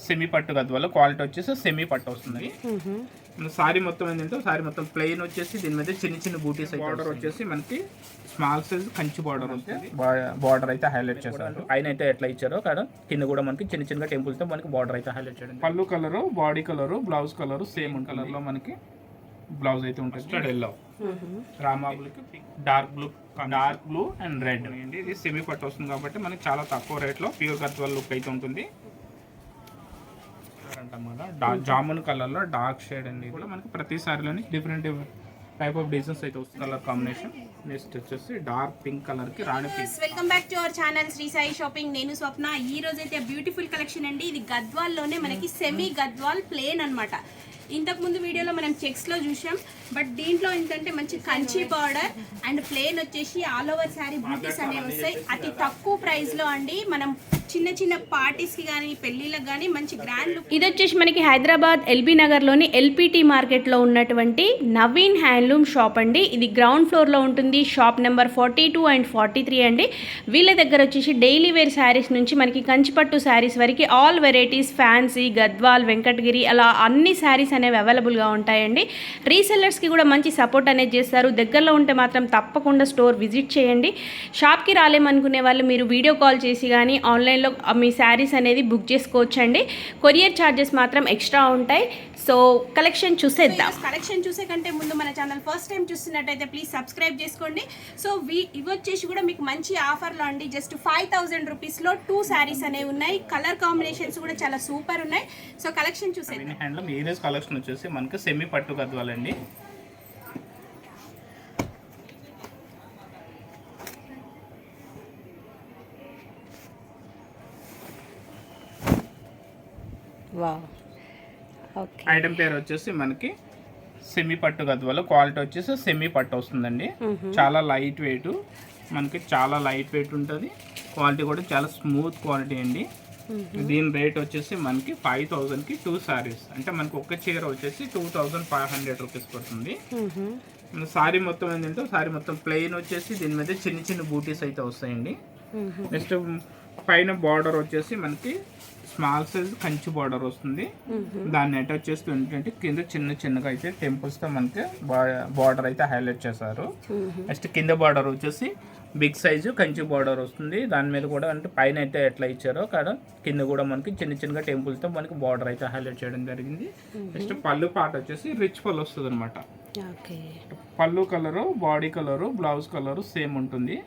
Semi పట్టు Gadwal quality వచ్చేసి semi పట్టు వస్తుంది. సారీ మొత్తం ఏంటంటే సారీ మొత్తం ప్లెయిన్ వచ్చేసి దీని మీద చిన్న చిన్న బూటీస్ బార్డర్ వచ్చేసి మనకి స్మాల్ సైజ్ కంచి బార్డర్ వస్తుంది. బార్డర్ అయితే హైలైట్ చేశారు. పైన అయితే ఎట్లా ఇచ్చారో కదా కింద కూడా మనకి చిన్న చిన్న టెంపుల్స్ తో మనకి బార్డర్ అయితే హైలైట్ చేయడం. పళ్ళు colour, body colour, blouse colour same colour లో మనకి బ్లౌజ్ అయితే ఉంటుంది. ఎల్లో రామాబులకి డార్క్ బ్లూ అండ్ రెడ్ అండి. ఇది సెమీ పట్టు వస్తుంది కాబట్టి మనకి చాలా తక్కువ రేట్ లో ప్యూర్ గద్వాల్ లుక్ అయితే ఉంటుంది. జామున్ కలర్ లో డార్క్ షేడ్ అండి. కూడా మనకి ప్రతి సారీలోని డిఫరెంట్ టైప్ ఆఫ్ డిజైన్స్ అయితే వస్తుంది. కలర్ కాంబినేషన్ నెక్స్ట్ వచ్చేసి డార్క్ పింక్ కలర్ కి rani pink. Welcome back to our channel Shri Sai shopping. నేను స్వప్న. ఈ రోజు అయితే బ్యూటిఫుల్ కలెక్షన్ అండి. ఇది గద్వాల్ లోనే మనకి సెమీ గద్వాల్ ప్లేన్ అన్నమాట. ఇంతకు ముందు వీడియోలో మనం చెక్స్ లో చూసాం, బట్ దీంట్లో ఏంటంటే మంచి కంచి బార్డర్ అండ్ ప్లేన్ వచ్చేసి ఆల్ ఓవర్ శారీ బూటీస్ అనేవి వస్తాయి. అతి తక్కువ ప్రైస్ లో అండి. మనం చిన్న చిన్న పార్టీస్ కి కానీ పెళ్లిళ్ళకి కానీ మంచి గ్రాండ్ లుక్. ఇది వచ్చేసి మనకి హైదరాబాద్ ఎల్బీ నగర్ లోని ఎల్పిటి మార్కెట్ లో ఉన్నటువంటి నవీన్ హ్యాండ్లూమ్ షాప్ అండి. ఇది గ్రౌండ్ ఫ్లోర్ లో ఉంటుంది. షాప్ నెంబర్ 42 అండ్ 43 అండి. వీళ్ళ దగ్గర వచ్చేసి డైలీ వేర్ శారీస్ నుంచి మనకి కంచిపట్టు శారీస్ వరకు all varieties, fancy, Gadwal, Venkatagiri అలా అన్ని శారీస్ అనేవి అవైలబుల్గా ఉంటాయండి. రీసెల్లర్స్కి కూడా మంచి సపోర్ట్ అనేది చేస్తారు. దగ్గరలో ఉంటే మాత్రం తప్పకుండా స్టోర్ విజిట్ చేయండి. షాప్కి రాలేమనుకునే వాళ్ళు మీరు వీడియో కాల్ చేసి కానీ ఆన్లైన్లో మీ శారీస్ అనేది బుక్ చేసుకోవచ్చండి. కొరియర్ ఛార్జెస్ మాత్రం ఎక్స్ట్రా ఉంటాయి. సో కలెక్షన్ చూసేద్దాం. కలెక్షన్ చూసే కంటే ముందు మన ఛానల్ ఫస్ట్ టైం చూస్తున్నట్టయితే ప్లీజ్ సబ్స్క్రైబ్ చేసుకోండి. సో ఇవి వచ్చేసి కూడా మీకు మంచి ఆఫర్లో అండి. జస్ట్ 5000 రూపీస్లో 2 శారీస్ అనేవి ఉన్నాయి. కలర్ కాంబినేషన్స్ కూడా చాలా సూపర్ ఉన్నాయి. సో కలెక్షన్ చూసేద్దాం. హ్యాండ్లూమ్ ఈ రోజు కలెక్షన్ వచ్చేసి మనకి సెమీ పట్టు గద్వాలండి. ఐటమ్ పేరు వచ్చేసి మనకి సెమీ పట్టు గద్వాల క్వాలిటీ వచ్చేసి సెమీ పట్టు వస్తుందండి. చాలా లైట్ వెయిట్, మనకి చాలా లైట్ వెయిట్ ఉంటుంది. క్వాలిటీ కూడా చాలా స్మూత్ క్వాలిటీ అండి. దీని రేట్ వచ్చేసి మనకి 5000కి 2 సారీస్, అంటే మనకి ఒక్క చీర వచ్చేసి 2500 రూపీస్ పడుతుంది. సారీ మొత్తం ఏంటంటే సారీ మొత్తం ప్లెయిన్ వచ్చేసి దీని మీద చిన్న చిన్న బూటీస్ అయితే వస్తాయండి. నెక్స్ట్ పైన బార్డర్ వచ్చేసి మనకి స్మాల్ సైజ్ కంచి బార్డర్ వస్తుంది. దాన్ని అటాచ్ చేస్తూ ఏంటంటే కింద చిన్న చిన్నగా అయితే టెంపుల్స్ తో మనకి బార్డర్ అయితే హైలైట్ చేశారు. నెక్స్ట్ కింద బార్డర్ వచ్చేసి బిగ్ సైజు కంచి బార్డర్ వస్తుంది. దాని మీద కూడా అంటే పైన అయితే ఎట్లా ఇచ్చారో కాడ కింద కూడా మనకి చిన్న చిన్నగా టెంపుల్స్ తో మనకి బార్డర్ అయితే హైలైట్ చేయడం జరిగింది. నెక్స్ట్ పళ్ళు పాట వచ్చేసి రిచ్ పళ్ళు వస్తుంది అనమాట. పళ్ళు colour, body colour, blouse colour same ఉంటుంది.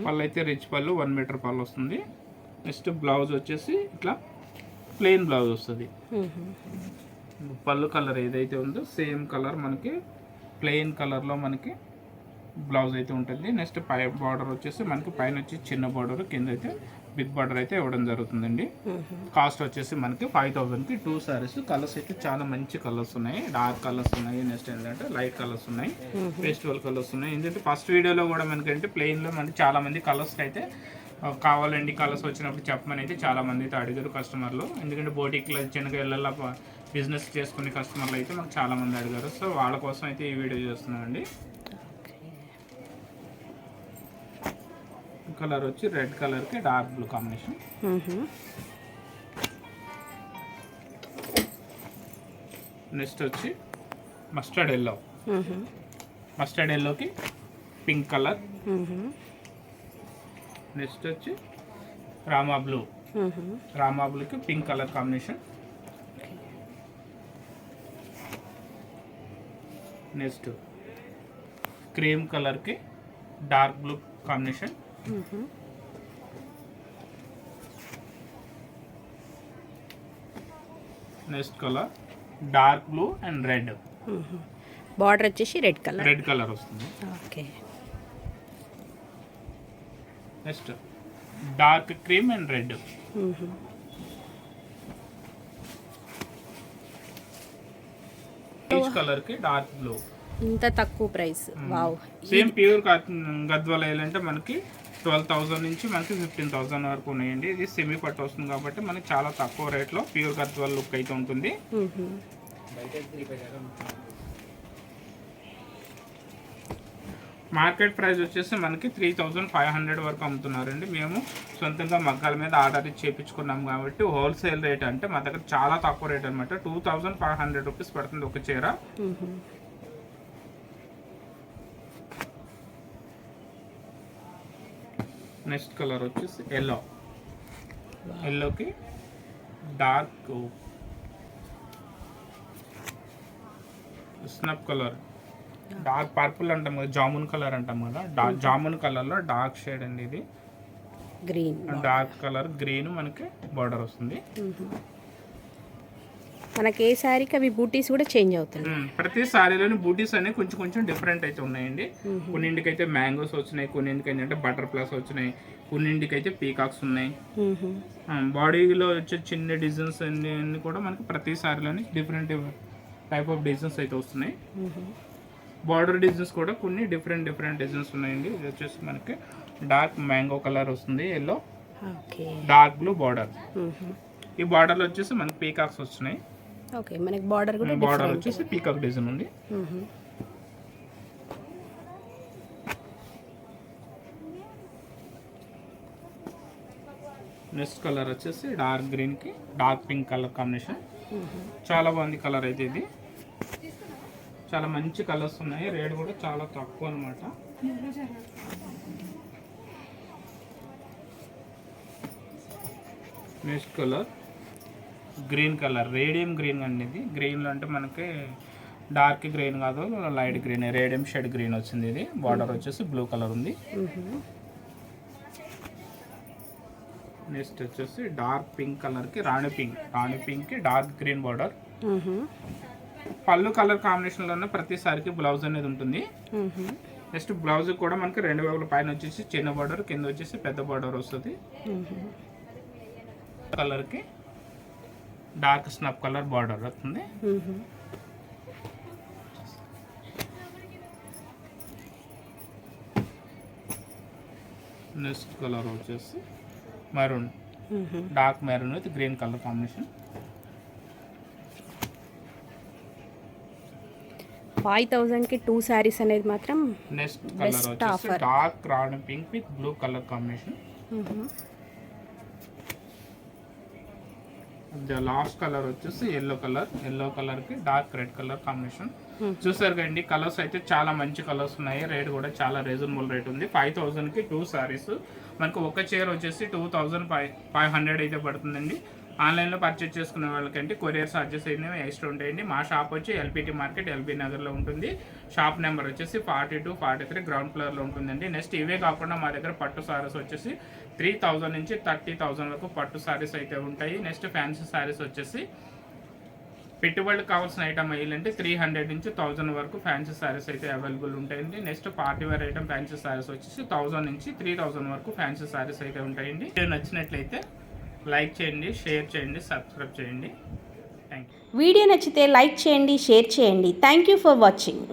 పళ్ళు అయితే రిచ్ పళ్ళు 1 మీటర్ పళ్ళు వస్తుంది. నెక్స్ట్ బ్లౌజ్ వచ్చేసి ఇట్లా ప్లెయిన్ బ్లౌజ్ వస్తుంది. పళ్ళు కలర్ ఏదైతే ఉందో సేమ్ కలర్ మనకి ప్లెయిన్ కలర్లో మనకి బ్లౌజ్ అయితే ఉంటుంది. నెక్స్ట్ పై బార్డర్ వచ్చేసి మనకి పైన వచ్చి చిన్న బార్డర్, కింద అయితే బిగ్ బార్డర్ అయితే ఇవ్వడం జరుగుతుందండి. కాస్ట్ వచ్చేసి మనకి 5000కి 2 సారీస్. కలర్స్ అయితే చాలా మంచి కలర్స్ ఉన్నాయి. డార్క్ కలర్స్ ఉన్నాయి, నెక్స్ట్ ఏంటంటే లైట్ కలర్స్ ఉన్నాయి, ఫెస్టివల్ కలర్స్ ఉన్నాయి. ఎందుకంటే ఫస్ట్ వీడియోలో కూడా మనకంటే ప్లెయిన్లో మనకి చాలా మంది కలర్స్ అయితే కావాలండి, కలర్స్ వచ్చినప్పుడు చెప్పమని అయితే చాలా మంది అయితే అడిగారు కస్టమర్లు. ఎందుకంటే బోటిక్లో చిన్నగా ఇళ్ళల్లో బిజినెస్ చేసుకునే కస్టమర్లు అయితే మాకు చాలా మంది అడిగారు. సో వాళ్ళ కోసం అయితే ఈ వీడియో చేస్తున్నామండి. కలర్ వచ్చి రెడ్ కలర్కి డార్క్ బ్లూ కాంబినేషన్. నెక్స్ట్ వచ్చి మస్టర్డ్ ఎల్లో, మస్టర్డ్ ఎల్లోకి పింక్ కలర్. నెక్స్ట్ వచ్చి రామా బ్లూ, రామా బ్లూకి pink colour combination. Next cream కలర్కి dark blue combination. Next colour dark blue and red. Border వచ్చేసి రెడ్ కలర్ వస్తుంది. Okay. Next dark cream and red. Peach colour కి dark blue. ఇంత తక్కువ price. Wow. Same pure Gadwal అంటే మనకి 12,000 నుంచి మనకి 15,000 వరకు ఉన్నాయండి. ఇది సెమీ పట్టు వస్తుంది కాబట్టి మనకి చాలా తక్కువ రేట్లో ప్యూర్ గద్వాల లుక్ అయితే ఉంటుంది. మార్కెట్ ప్రైస్ వచ్చేసి మనకి 3500 వరకు అమ్ముతున్నారండి. మేము సొంతంగా మగ్గాల మీద ఆర్డర్ ఇచ్చి చేయించుకున్నాం కాబట్టి హోల్సేల్ రేట్ అంటే మా దగ్గర చాలా తక్కువ రేట్ అనమాట. 2500 రూపీస్ పడుతుంది ఒక చీర. నెక్స్ట్ కలర్ వచ్చేసి ఎల్లోకి డార్క్ స్నప్ కలర్, డార్క్ పర్పుల్ అంటాం కదా, జామున్ కలర్ అంటాం కదా, జామున్ కలర్లో డార్క్ షేడ్ అండి ఇది. గ్రీన్ డార్క్ కలర్ గ్రీన్ మనకి బార్డర్ వస్తుంది. మనకి ఏ శారీకి అవి బూటీస్ కూడా చేంజ్ అవుతాయి. ప్రతి సారీలోని బూటీస్ అనేవి కొంచెం కొంచెం డిఫరెంట్ అయితే ఉన్నాయండి. కొన్నింటికి అయితే మ్యాంగోస్ వచ్చినాయి, కొన్నింటికి ఏంటంటే బటర్ఫ్లైస్ వచ్చినాయి, కొన్నింటికి అయితే పీకాక్స్ ఉన్నాయి. బాడీలో వచ్చే చిన్న డిజైన్స్ అన్ని కూడా మనకి ప్రతి సారీలోని డిఫరెంట్ టైప్ ఆఫ్ డిజైన్స్ అయితే వస్తున్నాయి. బార్డర్ డిజైన్స్ కూడా కొన్ని డిఫరెంట్ డిజైన్స్ ఉన్నాయండి. ఇది వచ్చేసి మనకి డార్క్ మ్యాంగో కలర్ వస్తుంది, ఎల్లో డార్క్ బ్లూ బార్డర్. ఈ బార్డర్లో వచ్చేసి మనకి పీకాక్స్ వచ్చినాయి. ఓకే, మనకి బార్డర్ కూడా బార్డర్ వచ్చేసి పీకాక్ డిజైన్ ఉంది. నెక్స్ట్ కలర్ వచ్చేసి డార్క్ గ్రీన్ కి డార్క్ పింక్ కలర్ కాంబినేషన్. చాలా బాగుంది కలర్ అయితే. ఇది చాలా మంచి కలర్స్ ఉన్నాయి, రేట్ కూడా చాలా తక్కువ అనమాట. Next colour green colour, radium green అండి. ఇది గ్రీన్లో అంటే మనకి డార్క్ గ్రీన్ కాదు, light green, radium shade green వచ్చింది. ఇది బార్డర్ వచ్చేసి బ్లూ కలర్ ఉంది. నెక్స్ట్ వచ్చేసి డార్క్ పింక్ కలర్కి రాణి పింక్కి డార్క్ గ్రీన్ బార్డర్. పళ్ళు కలర్ కాంబినేషన్లోనే ప్రతిసారికి బ్లౌజ్ అనేది ఉంటుంది. నెక్స్ట్ బ్లౌజ్ కూడా మనకి 2000 పైన వచ్చేసి చిన్న బార్డర్, కింద వచ్చేసి పెద్ద బార్డర్ వస్తుంది. కలర్కి డార్క్ స్నప్ కలర్ బార్డర్ వస్తుంది. నెక్స్ట్ కలర్ వచ్చేసి maroon, dark maroon with green colour combination. 5000కి 2 శారీస్ అనేది మాత్రం నెక్స్ట్ కలర్ వచ్చేసి dark rani pink with blue colour combination. Last colour వచ్చేసి ఎల్లో కలర్కి డార్క్ రెడ్ కలర్ కాంబినేషన్. చూసారు కండి, కలర్స్ అయితే చాలా మంచి కలర్స్ ఉన్నాయి, రేట్ కూడా చాలా రీజనబుల్ రేట్ ఉంది. 5000కి 2 సారీస్. మనకు ఒక చీర వచ్చేసి 2500 అయితే పడుతుందండి. ఆన్లైన్లో పర్చేజ్ చేసుకునే వాళ్ళకంటే కొరియర్ ఛార్జెస్ అనేవి ఎక్స్ట్రా ఉంటాయండి. మా షాప్ వచ్చి ఎల్పిటి మార్కెట్, ఎల్బీ నగర్లో ఉంటుంది. షాప్ నెంబర్ వచ్చేసి 42, 43 గ్రౌండ్ ఫ్లోర్లో ఉంటుందండి. నెక్స్ట్ ఇవే కాకుండా మా దగ్గర పట్టు సారీస్ వచ్చేసి 3000 నుంచి 30,000 వరకు పట్టు సారీస్ అయితే ఉంటాయి. నెక్స్ట్ ఫ్యాన్సీ సారీస్ వచ్చేసి పెట్టుబడికి కావాల్సిన ఐటమ్ అయ్యాలంటే 300 నుంచి 1000 వరకు ఫ్యాన్సీ సారీస్ అయితే అవైలబుల్ ఉంటాయండి. Next party wear item fancy saris వచ్చేసి 1000 నుంచి 3000 వరకు ఫ్యాన్సీ సారీస్ అయితే ఉంటాయండి. నచ్చినట్లయితే లైక్ చేయండి, షేర్ చేయండి, సబ్స్క్రైబ్ చేయండి. Thank you. వీడియో నచ్చితే లైక్ చేయండి, షేర్ చేయండి. Thank you for watching.